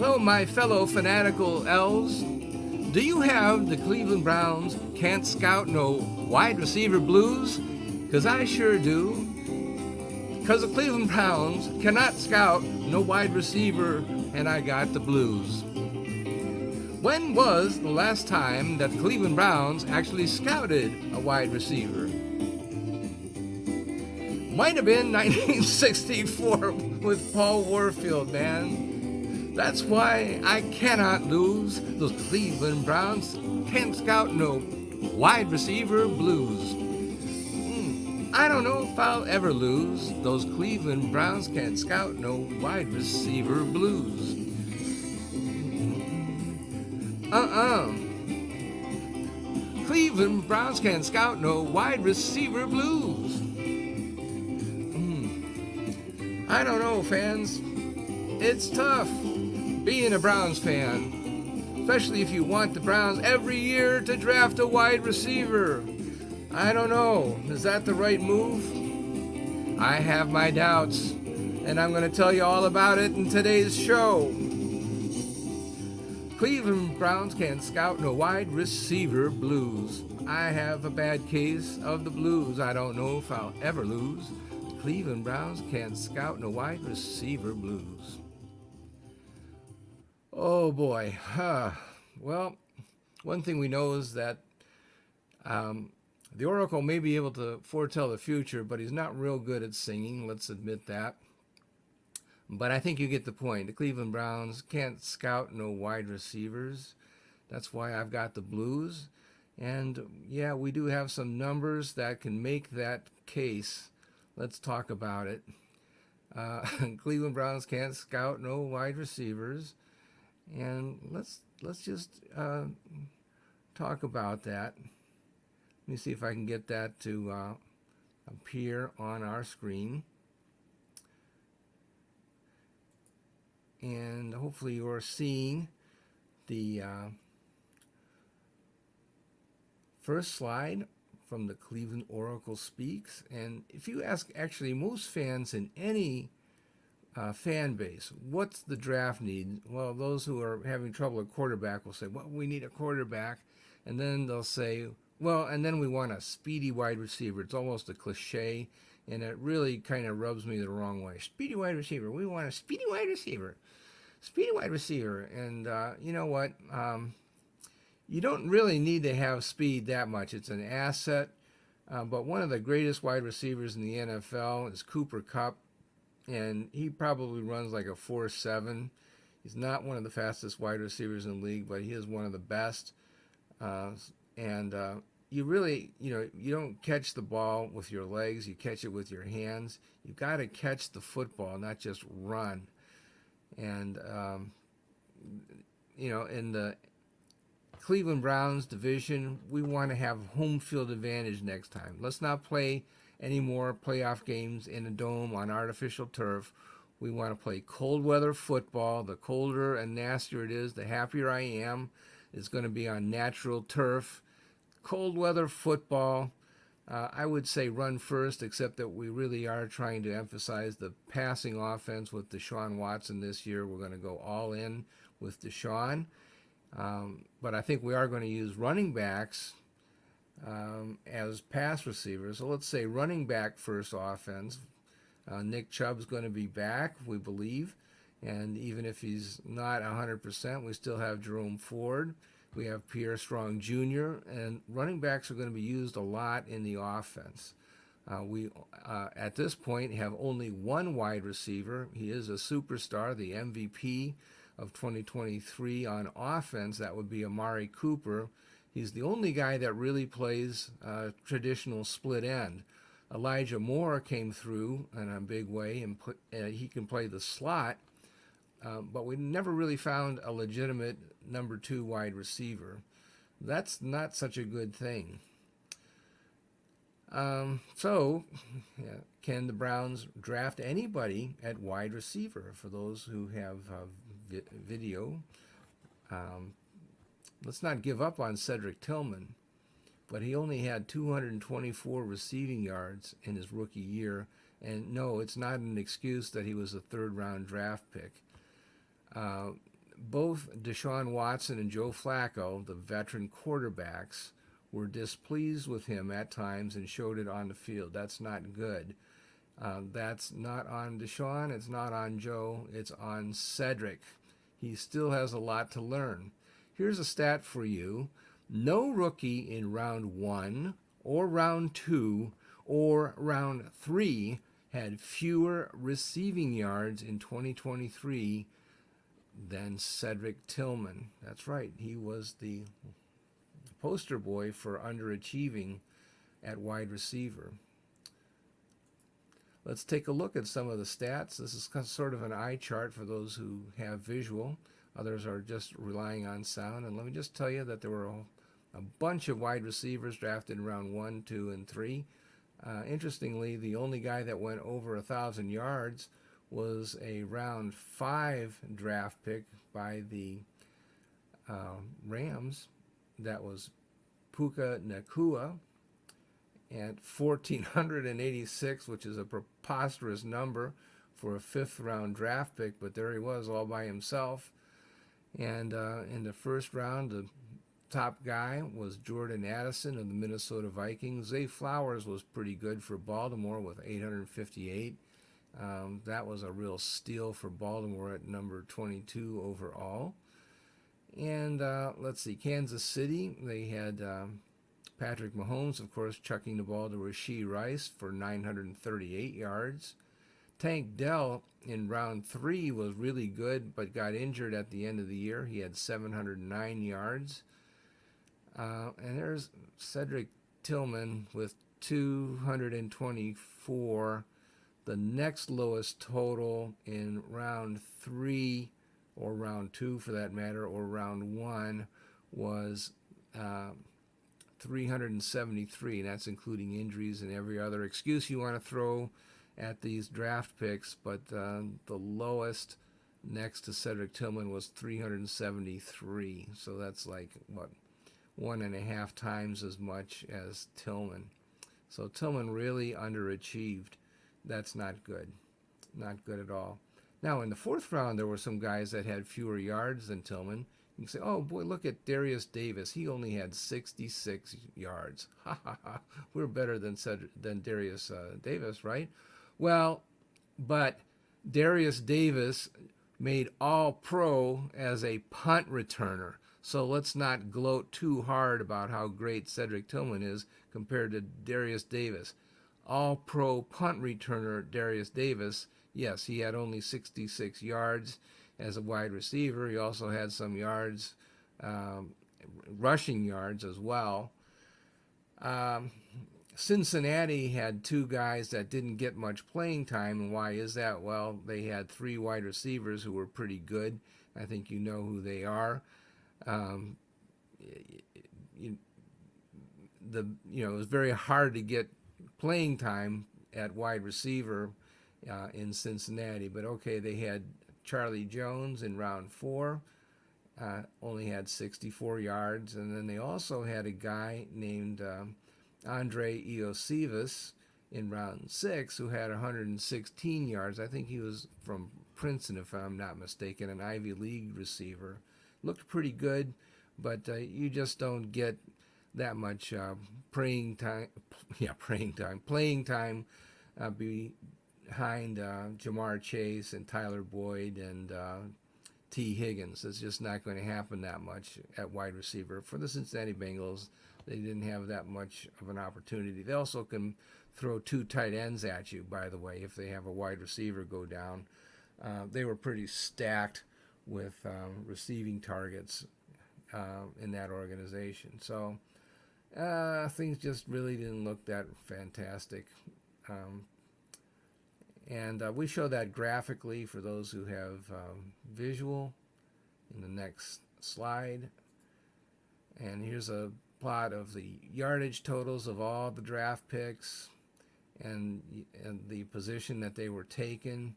Hello, my fellow fanatical elves. Do you have the Cleveland Browns can't scout no wide receiver blues? Because I sure do. Because the Cleveland Browns cannot scout no wide receiver, and I got the blues. When was the last time that the Cleveland Browns actually scouted a wide receiver? Might have been 1964 with Paul Warfield, man. That's why I cannot lose. Those Cleveland Browns can't scout no wide receiver blues. I don't know if I'll ever lose. Those Cleveland Browns can't scout no wide receiver blues. Uh-uh. Cleveland Browns can't scout no wide receiver blues. I don't know, fans. It's tough being a Browns fan, especially if you want the Browns every year to draft a wide receiver. I don't know. Is that the right move? I have my doubts, and I'm going to tell you all about it in today's show. Cleveland Browns can't scout no wide receiver blues. I have a bad case of the blues. I don't know if I'll ever lose. Cleveland Browns can't scout no wide receiver blues. Oh boy. Well, one thing we know is that the Oracle may be able to foretell the future, but he's not real good at singing. Let's admit that. But I think you get the point. The Cleveland Browns can't scout no wide receivers. That's why I've got the blues. And yeah, we do have some numbers that can make that case. Let's talk about it. Cleveland Browns can't scout no wide receivers. And let's just talk about that. Let me see if I can get that to appear on our screen. And hopefully you're seeing the first slide from the Cleveland Oracle Speaks. And if you ask actually most fans in any fan base, what's the draft need? Well, those who are having trouble at quarterback will say, well, we need a quarterback. And then they'll say, well, and then we want a speedy wide receiver. It's almost a cliche, and it really kind of rubs me the wrong way. Speedy wide receiver. We want a speedy wide receiver. Speedy wide receiver. And you know what? You don't really need to have speed that much. It's an asset. But one of the greatest wide receivers in the NFL is Cooper Kupp, and he probably runs like a 4.7. He's not one of the fastest wide receivers in the league, but he is one of the best. You really, you don't catch the ball with your legs. You catch it with your hands. You've got to catch the football, not just run. And, in the Cleveland Browns division, we want to have home field advantage next time. Let's not play any more playoff games in a dome on artificial turf. We want to play cold weather football. The colder and nastier it is, the happier I am. It's going to be on natural turf. Cold weather football. I would say run first, except that we really are trying to emphasize the passing offense with Deshaun Watson this year. We're going to go all in with Deshaun. But I think we are going to use running backs as pass receivers. So let's say running back first offense. Nick Chubb's going to be back, we believe. And even if he's not 100%, we still have Jerome Ford. We have Pierre Strong Jr. And running backs are going to be used a lot in the offense. We, at this point, have only one wide receiver. He is a superstar, the MVP of 2023 on offense. That would be Amari Cooper. He's the only guy that really plays traditional split end. Elijah Moore came through in a big way, and he can play the slot. But we never really found a legitimate number 2 wide receiver. That's not such a good thing. So, can the Browns draft anybody at wide receiver? For those who have video, let's not give up on Cedric Tillman, but he only had 224 receiving yards in his rookie year. And no, it's not an excuse that he was a third-round draft pick. both Deshaun Watson and Joe Flacco, the veteran quarterbacks, were displeased with him at times and showed it on the field. That's not good. That's not on Deshaun. It's not on Joe. It's on Cedric. He still has a lot to learn. Here's a stat for you. No rookie in round 1 or round 2 or round 3 had fewer receiving yards in 2023 than Cedric Tillman. That's right. He was the poster boy for underachieving at wide receiver. Let's take a look at some of the stats. This is sort of an eye chart for those who have visual. Others are just relying on sound. And let me just tell you that there were a bunch of wide receivers drafted in round 1, 2, and 3. Interestingly, the only guy that went over 1,000 yards was a round 5 draft pick by the Rams. That was Puka Nacua at 1,486, which is a preposterous number for a 5th round draft pick, but there he was all by himself. And in the first round, the top guy was Jordan Addison of the Minnesota Vikings. Zay Flowers was pretty good for Baltimore with 858. That was a real steal for Baltimore at number 22 overall. And let's see, Kansas City, they had Patrick Mahomes, of course, chucking the ball to Rashee Rice for 938 yards. Tank Dell in round 3 was really good, but got injured at the end of the year. He had 709 yards. And there's Cedric Tillman with 224. The next lowest total in round 3, or round 2 for that matter, or round 1, was 373, and that's including injuries and every other excuse you want to throw at these draft picks. But the lowest next to Cedric Tillman was 373. So that's like, what, 1.5 times as much as Tillman. So Tillman really underachieved. That's not good. Not good at all. Now, in the 4th round, there were some guys that had fewer yards than Tillman. You can say, oh, boy, look at Darius Davis. He only had 66 yards. Ha, ha, ha. We're better than Darius Davis, right? Well, but Darius Davis made All-Pro as a punt returner. So let's not gloat too hard about how great Cedric Tillman is compared to Darius Davis. All-Pro punt returner Darius Davis, yes, he had only 66 yards as a wide receiver. He also had some yards, rushing yards as well. Cincinnati had 2 guys that didn't get much playing time, and why is that? Well, they had 3 wide receivers who were pretty good. I think you know who they are. It was very hard to get playing time at wide receiver in Cincinnati, but okay, they had Charlie Jones in round 4, only had 64 yards, and then they also had a guy named Andre Iosivas in round 6 who had 116 yards. I think he was from Princeton, if I'm not mistaken, an Ivy League receiver. Looked pretty good, but you just don't get that much playing time behind Jamar Chase and Tyler Boyd and T. Higgins. It's just not going to happen that much at wide receiver. For the Cincinnati Bengals, they didn't have that much of an opportunity. They also can throw 2 tight ends at you, by the way, if they have a wide receiver go down. They were pretty stacked with receiving targets in that organization. So things just really didn't look that fantastic. And we show that graphically for those who have visual in the next slide. And here's a plot of the yardage totals of all the draft picks and the position that they were taken.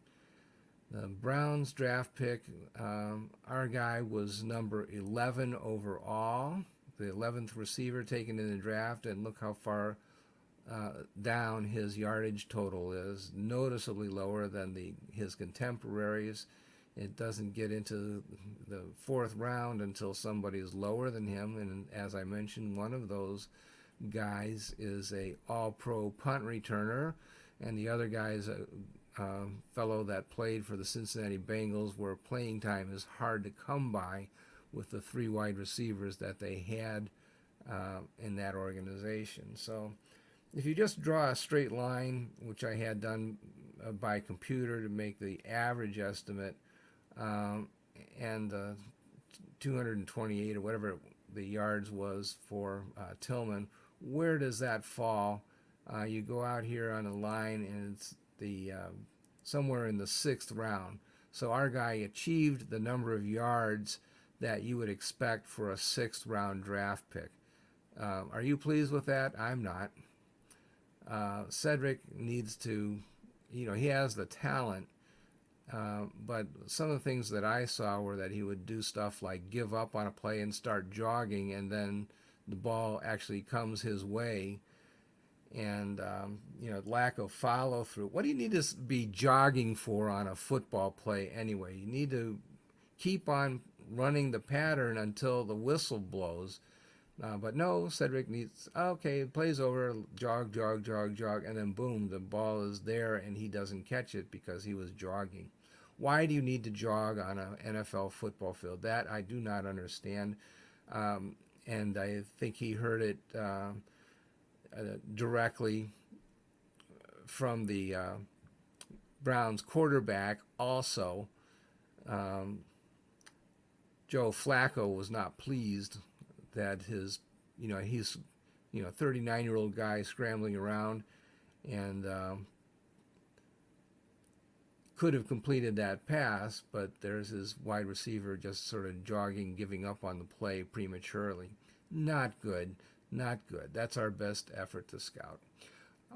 The Browns draft pick, our guy was number 11 overall, the 11th receiver taken in the draft, and look how far down his yardage total is, noticeably lower than his contemporaries. It doesn't get into the fourth round until somebody is lower than him. And as I mentioned, one of those guys is a all-pro punt returner, and the other guy is a fellow that played for the Cincinnati Bengals, where playing time is hard to come by with the three wide receivers that they had in that organization. So if you just draw a straight line, which I had done by computer to make the average estimate, and 228 or whatever the yards was for Tillman, where does that fall? You go out here on a line, and it's the somewhere in the sixth round. So our guy achieved the number of yards that you would expect for a sixth round draft pick. Are you pleased with that? I'm not. Cedric needs to, he has the talent, but some of the things that I saw were that he would do stuff like give up on a play and start jogging, and then the ball actually comes his way, and lack of follow through. What do you need to be jogging for on a football play anyway? You need to keep on running the pattern until the whistle blows. But no, Cedric needs, okay, play's over, jog, jog, jog, jog, and then boom, the ball is there and he doesn't catch it because he was jogging. Why do you need to jog on an NFL football field? That I do not understand. And I think he heard it directly from the Browns quarterback also. Joe Flacco was not pleased that his, he's, 39-year-old guy scrambling around, and could have completed that pass, but there's his wide receiver just sort of jogging, giving up on the play prematurely. Not good, not good. That's our best effort to scout.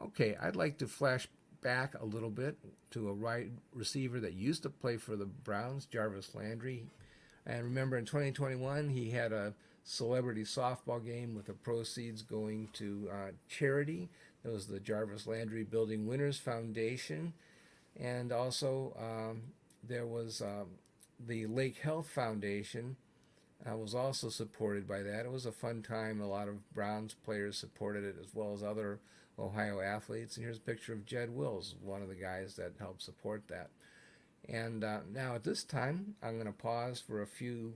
Okay, I'd like to flash back a little bit to a wide receiver that used to play for the Browns, Jarvis Landry. And remember, in 2021, he had a celebrity softball game with the proceeds going to charity. It was the Jarvis Landry Building Winners Foundation. And also there was the Lake Health Foundation was also supported by that. It was a fun time. A lot of Browns players supported it, as well as other Ohio athletes. And here's a picture of Jed Wills, one of the guys that helped support that. And now at this time, I'm going to pause for a few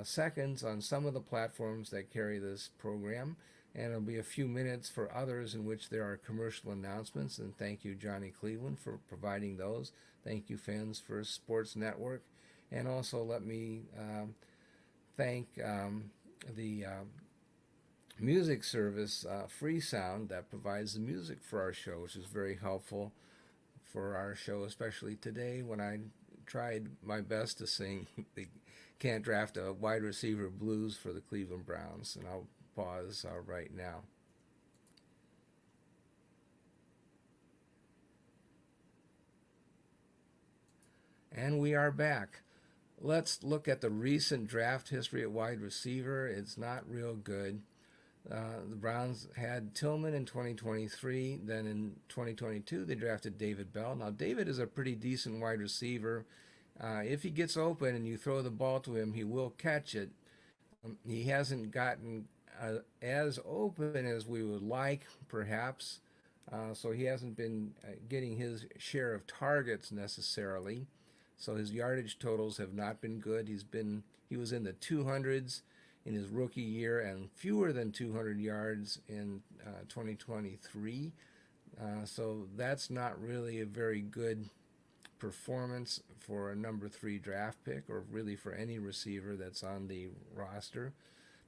seconds on some of the platforms that carry this program, and it'll be a few minutes for others in which there are commercial announcements. And thank you, Johnny Cleveland, for providing those. Thank you, Fans for Sports Network. And also let me thank the music service, Freesound, that provides the music for our show, which is very helpful for our show, especially today when I tried my best to sing the Can't Draft a Wide Receiver Blues for the Cleveland Browns. And I'll pause right now. And we are back. Let's look at the recent draft history at wide receiver. It's not real good. The Browns had Tillman in 2023. Then in 2022, they drafted David Bell. Now, David is a pretty decent wide receiver. If he gets open and you throw the ball to him, he will catch it. He hasn't gotten as open as we would like, perhaps. So he hasn't been getting his share of targets necessarily. So his yardage totals have not been good. He was in the 200s in his rookie year and fewer than 200 yards in 2023. So that's not really a very good performance for a number 3 draft pick, or really for any receiver that's on the roster.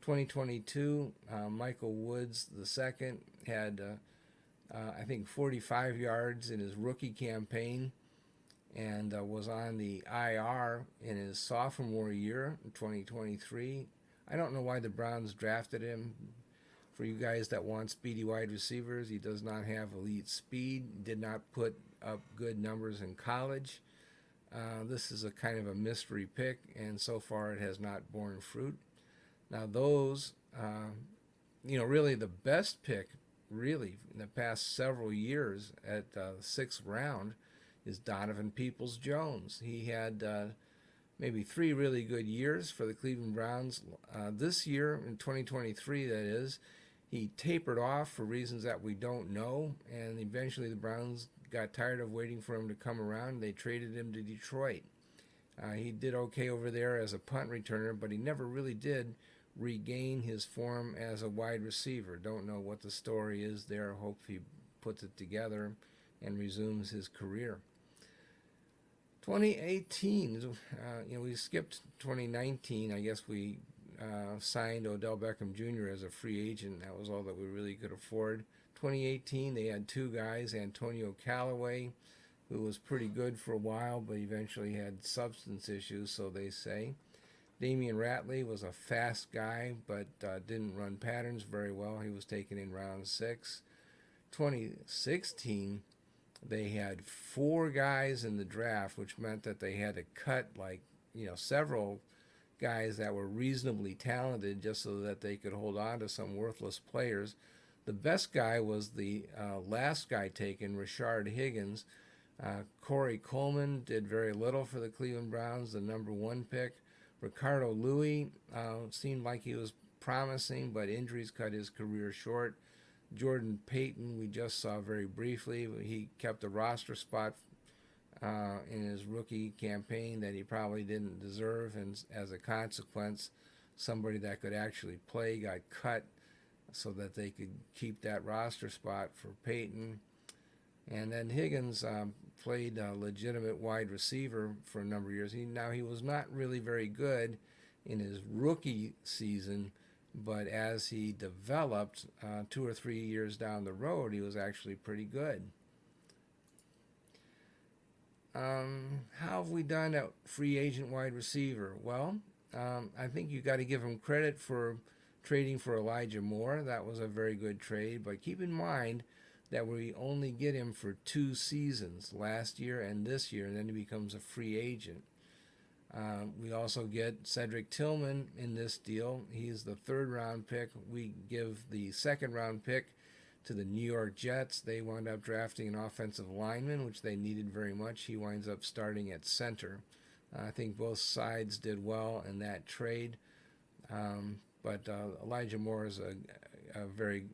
2022, Michael Woods II had, I think, 45 yards in his rookie campaign, and was on the IR in his sophomore year in 2023. I don't know why the Browns drafted him. For you guys that want speedy wide receivers, he does not have elite speed, did not put up good numbers in college. This is a kind of a mystery pick, and so far it has not borne fruit. Now those, really the best pick, really, in the past several years at the 6th round is Donovan Peoples-Jones. He had maybe 3 really good years for the Cleveland Browns. This year, in 2023, that is, he tapered off for reasons that we don't know, and eventually the Browns got tired of waiting for him to come around. They traded him to Detroit. He did okay over there as a punt returner, but he never really did regain his form as a wide receiver. Don't know what the story is there. Hope he puts it together and resumes his career. 2018, we skipped 2019. I guess we signed Odell Beckham Jr. as a free agent. That was all that we really could afford. 2018, they had two guys, Antonio Callaway, who was pretty good for a while, but eventually had substance issues, so they say. Damian Ratley was a fast guy, but didn't run patterns very well. He was taken in round 6. 2016, they had 4 guys in the draft, which meant that they had to cut several guys that were reasonably talented just so that they could hold on to some worthless players. The best guy was the last guy taken, Rashard Higgins. Corey Coleman did very little for the Cleveland Browns, the number 1 pick. Ricardo Louis seemed like he was promising, but injuries cut his career short. Jordan Payton, we just saw very briefly. He kept a roster spot in his rookie campaign that he probably didn't deserve, and as a consequence, somebody that could actually play got cut so that they could keep that roster spot for Payton. And then Higgins played a legitimate wide receiver for a number of years. He was not really very good in his rookie season, but as he developed 2 or 3 years down the road, he was actually pretty good. How have we done at free agent wide receiver? Well, I think you got to give him credit for trading for Elijah Moore. That was a very good trade, but keep in mind that we only get him for 2 seasons, last year and this year, and then he becomes a free agent. We also get Cedric Tillman in this deal. He's the 3rd round pick. We give the 2nd round pick to the New York Jets. They wound up drafting an offensive lineman, which they needed very much. He winds up starting at center. I think both sides did well in that trade. But Elijah Moore is a very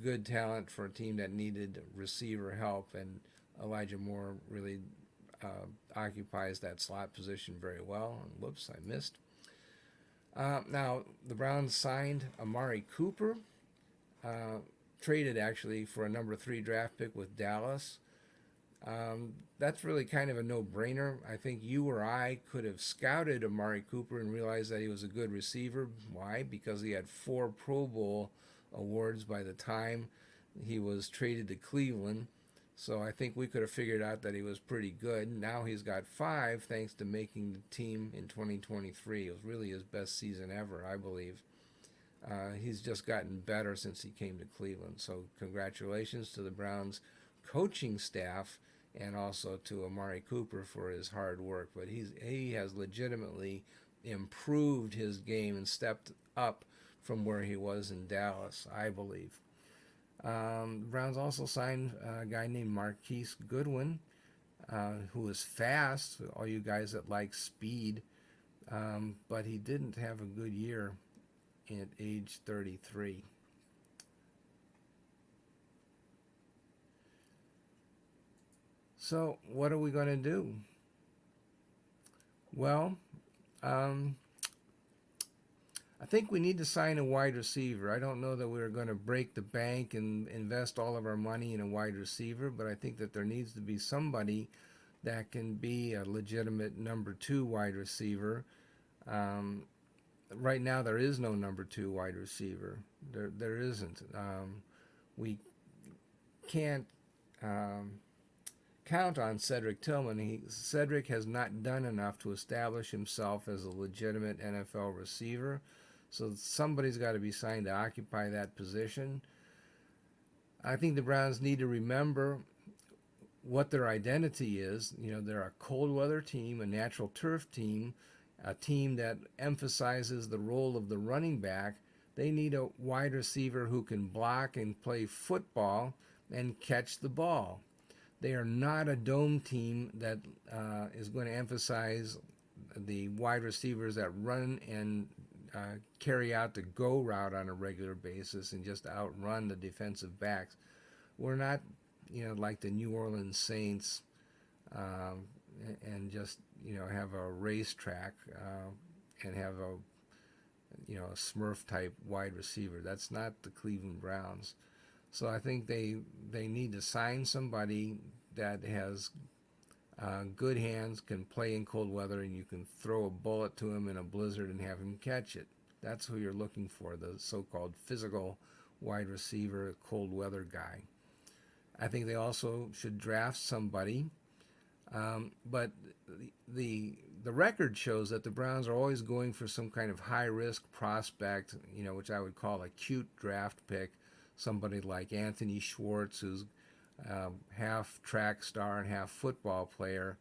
good talent for a team that needed receiver help, and Elijah Moore really occupies that slot position very well. And whoops, I missed. Now, the Browns signed Amari Cooper, traded actually for a number 3 draft pick with Dallas. That's really kind of a no-brainer. I think you or I could have scouted Amari Cooper and realized that he was a good receiver. Why? Because he had 4 Pro Bowl awards by the time he was traded to Cleveland. So I think we could have figured out that he was pretty good. Now he's got 5 thanks to making the team in 2023. It was really his best season ever, I believe. He's just gotten better since he came to Cleveland. So congratulations to the Browns coaching staff and also to Amari Cooper for his hard work. But he has legitimately improved his game and stepped up from where he was in Dallas, I believe. The Browns also signed a guy named Marquise Goodwin, who is fast, all you guys that like speed, but he didn't have a good year at age 33. So what are we going to do? Well, I think we need to sign a wide receiver. I don't know that we're going to break the bank and invest all of our money in a wide receiver, but I think that there needs to be somebody that can be a legitimate number 2 wide receiver. Right now, there is no number 2 wide receiver. There isn't. We can't count on Cedric Tillman. Cedric has not done enough to establish himself as a legitimate NFL receiver. So somebody's got to be signed to occupy that position. I think the Browns need to remember what their identity is. They're a cold weather team, a natural turf team, a team that emphasizes the role of the running back. They need a wide receiver who can block and play football and catch the ball. They are not a dome team that is going to emphasize the wide receivers that run and carry out the go route on a regular basis and just outrun the defensive backs. We're not, like the New Orleans Saints, um, and just have a racetrack and have a Smurf type wide receiver. That's not the Cleveland Browns. So I think they need to sign somebody that has good hands, can play in cold weather, and you can throw a bullet to him in a blizzard and have him catch it. That's who you're looking for, the so-called physical wide receiver, cold weather guy. I think they also should draft somebody, but the record shows that the Browns are always going for some kind of high risk prospect, which I would call a cute draft pick. Somebody like Anthony Schwartz, who's half track star and half football player.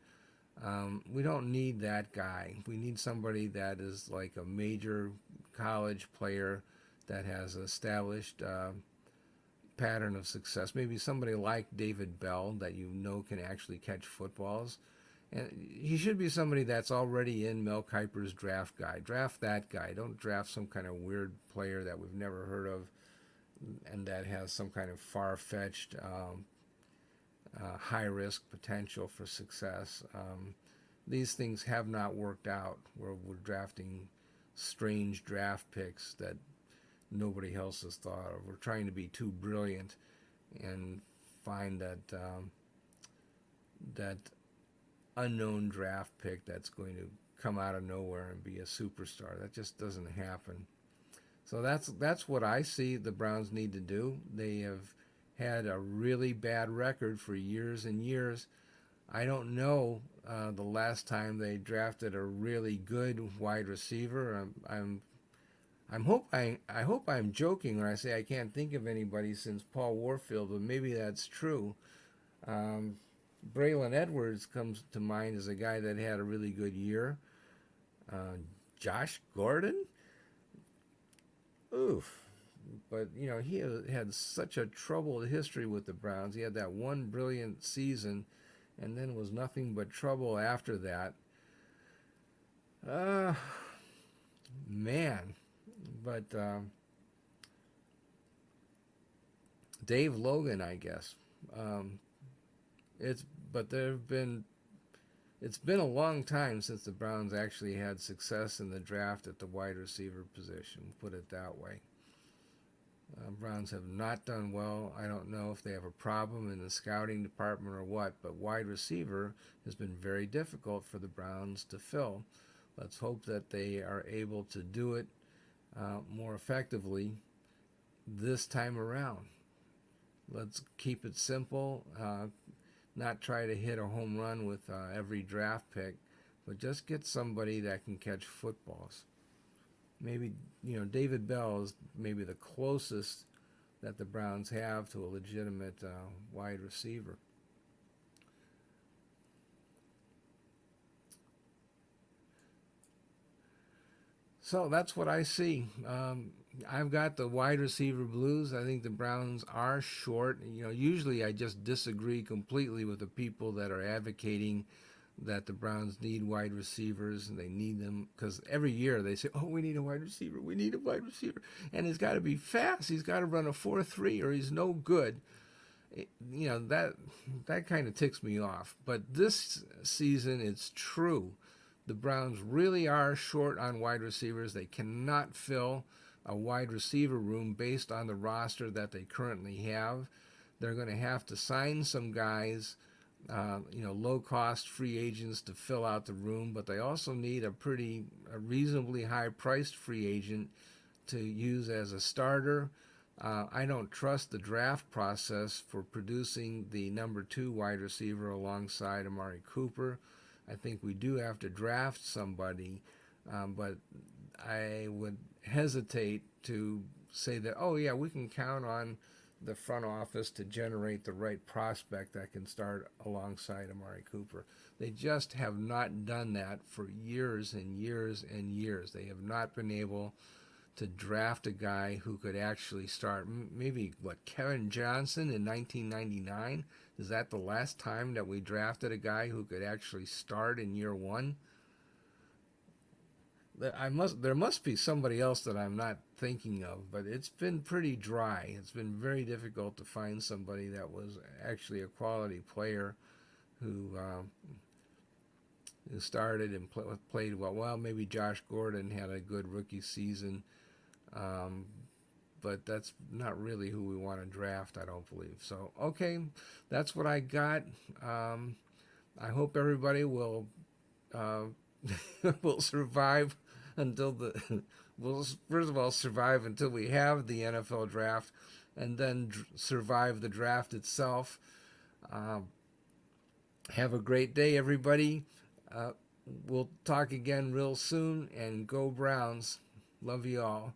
We don't need that guy. We need somebody that is like a major college player that has established pattern of success. Maybe somebody like David Bell that can actually catch footballs. And he should be somebody that's already in Mel Kiper's draft guide. Draft that guy. Don't draft some kind of weird player that we've never heard of and that has some kind of far-fetched high-risk potential for success. These things have not worked out where we're drafting strange draft picks that nobody else has thought of. We're trying to be too brilliant and find that unknown draft pick that's going to come out of nowhere and be a superstar. That just doesn't happen. So that's what I see the Browns need to do. They have had a really bad record for years and years. I don't know the last time they drafted a really good wide receiver. I hope I'm joking when I say I can't think of anybody since Paul Warfield, but maybe that's true. Braylon Edwards comes to mind as a guy that had a really good year. Josh Gordon? Oof. But, he had such a troubled history with the Browns. He had that one brilliant season and then was nothing but trouble after that. Man. But Dave Logan, I guess. It's been a long time since the Browns actually had success in the draft at the wide receiver position, put it that way. Browns have not done well. I don't know if they have a problem in the scouting department or what, but wide receiver has been very difficult for the Browns to fill. Let's hope that they are able to do it more effectively this time around. Let's keep it simple, not try to hit a home run with every draft pick, but just get somebody that can catch footballs. Maybe, David Bell is maybe the closest that the Browns have to a legitimate wide receiver. So that's what I see. I've got the wide receiver blues. I think the Browns are short. Usually I just disagree completely with the people that are advocating that the Browns need wide receivers and they need them because every year they say, oh, we need a wide receiver. We need a wide receiver. And he's got to be fast. He's got to run a 4.3 or he's no good. That kind of ticks me off. But this season, it's true. The Browns really are short on wide receivers. They cannot fill a wide receiver room based on the roster that they currently have. They're going to have to sign some guys, low-cost free agents to fill out the room, but they also need a reasonably high-priced free agent to use as a starter. I don't trust the draft process for producing the number 2 wide receiver alongside Amari Cooper. I think we do have to draft somebody, but I would hesitate to say that, oh yeah, we can count on the front office to generate the right prospect that can start alongside Amari Cooper. They just have not done that for years and years and years. They have not been able to draft a guy who could actually start. Maybe, Kevin Johnson in 1999? Is that the last time that we drafted a guy who could actually start in year one? There must be somebody else that I'm not thinking of, but it's been pretty dry. It's been very difficult to find somebody that was actually a quality player who started and played well. Well, maybe Josh Gordon had a good rookie season, um, but that's not really who we want to draft, I don't believe. So, okay, that's what I got. I hope everybody will uh, will survive until the will first of all survive until we have the NFL draft, and then survive the draft itself. Um, have a great day, everybody. Uh, we'll talk again real soon, and go Browns. Love you all.